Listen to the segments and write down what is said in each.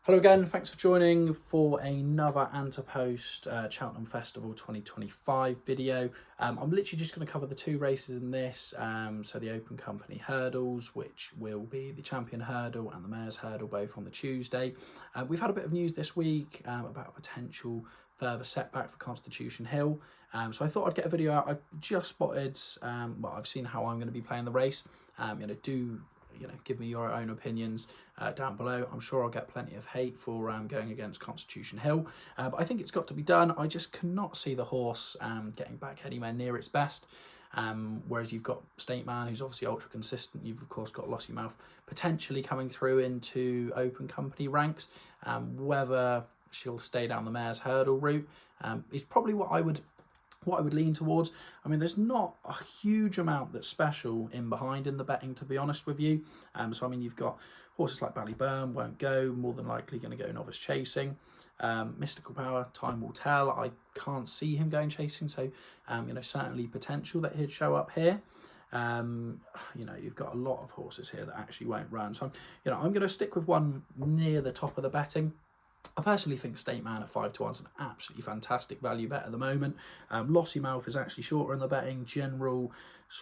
Hello again, thanks for joining for another Antepost Cheltenham Festival 2025 video. I'm literally just going to cover the two races in this, so the Open Company hurdles, which will be the Champion Hurdle and the Mayor's Hurdle, both on the Tuesday. We've had a bit of news this week about a potential further setback for Constitution Hill, so I thought I'd get a video out. I've just spotted, I've seen how I'm going to be playing the race. Give me your own opinions down below. I'm sure I'll get plenty of hate for going against Constitution Hill, but I think it's got to be done. I just cannot see the horse getting back anywhere near its best. Whereas you've got State Man, who's obviously ultra consistent. You've of course got Lossiemouth potentially coming through into Open Company ranks. Whether she'll stay down the Mayor's Hurdle route is probably what I would lean towards. I mean, there's not a huge amount that's special in behind in the betting, to be honest with you. So I mean, you've got horses like Ballyburn won't go, more than likely going to go Novice Chasing. Mystical Power, time will tell. I can't see him going chasing, so certainly potential that he'd show up here. You've got a lot of horses here that actually won't run. So I'm going to stick with one near the top of the betting. I personally think State Man at 5 to 1 is an absolutely fantastic value bet at the moment. Lossiemouth is actually shorter in the betting. General,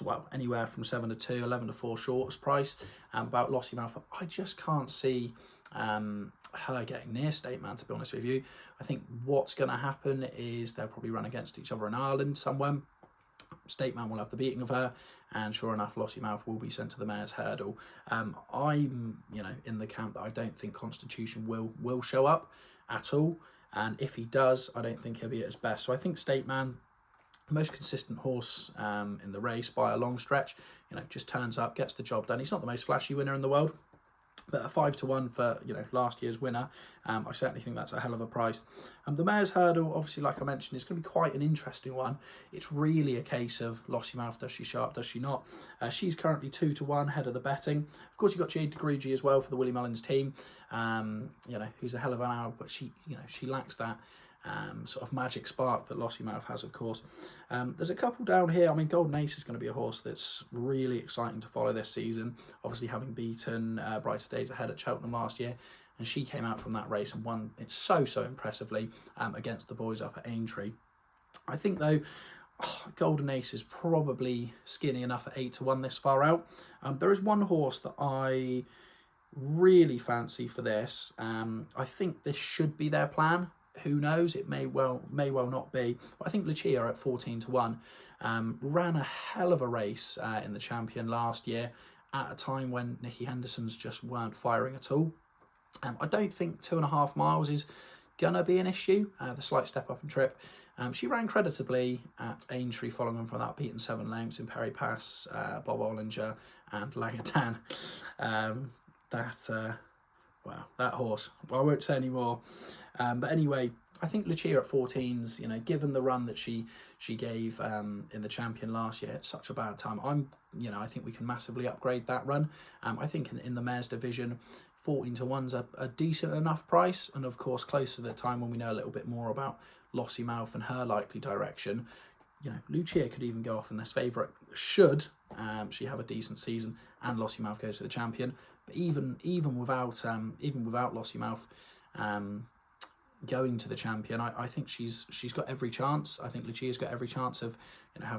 well, anywhere from 7 to 2, 11 to 4 shortest price. About Lossiemouth, I just can't see her getting near State Man, to be honest with you. I think what's going to happen is they'll probably run against each other in Ireland somewhere. State Man will have the beating of her, and sure enough, Lossiemouth will be sent to the Mayor's Hurdle. I'm, in the camp that I don't think Constitution will show up at all, and if he does, I don't think he'll be at his best. So I think State Man, the most consistent horse in the race by a long stretch, just turns up, gets the job done. He's not the most flashy winner in the world, but a 5 to 1 for last year's winner, I certainly think that's a hell of a price. The Mayor's Hurdle, obviously, like I mentioned, is going to be quite an interesting one. It's really a case of Lossiemouth, does she show up, does she not? She's currently 2 to 1 head of the betting. Of course, you've got Jade DeGrugy as well for the Willie Mullins team. Who's a hell of an hour, but she lacks that sort of magic spark that Lossiemouth has, of course. There's a couple down here. I mean, Golden Ace is going to be a horse that's really exciting to follow this season, obviously having beaten Brighter Days Ahead at Cheltenham last year, and she came out from that race and won it so impressively against the boys up at Aintree. I think though, Golden Ace is probably skinny enough at 8 to 1 this far out. There is one horse that I really fancy for this. I think this should be their plan. Who knows? It may well not be. But I think Lucia at 14 to 1 ran a hell of a race in the Champion last year at a time when Nicky Henderson's just weren't firing at all. I don't think 2.5 miles is gonna be an issue. The slight step up in trip. She ran creditably at Aintree, following on from that, beaten 7 lengths in Perry Pass, Bob Ollinger and Langatan. That horse. Well, I won't say any more. But anyway, I think Lucia at 14's, given the run that she gave in the Champion last year, it's such a bad time. I think we can massively upgrade that run. I think in the Mayor's division, 14 to 1's a decent enough price, and of course, close to the time when we know a little bit more about Lossiemouth and her likely direction, Lucia could even go off in this favourite should she have a decent season and Lossiemouth goes to the Champion. But even without Lossiemouth going to the Champion, I think she's got every chance. I think Lucia's got every chance of having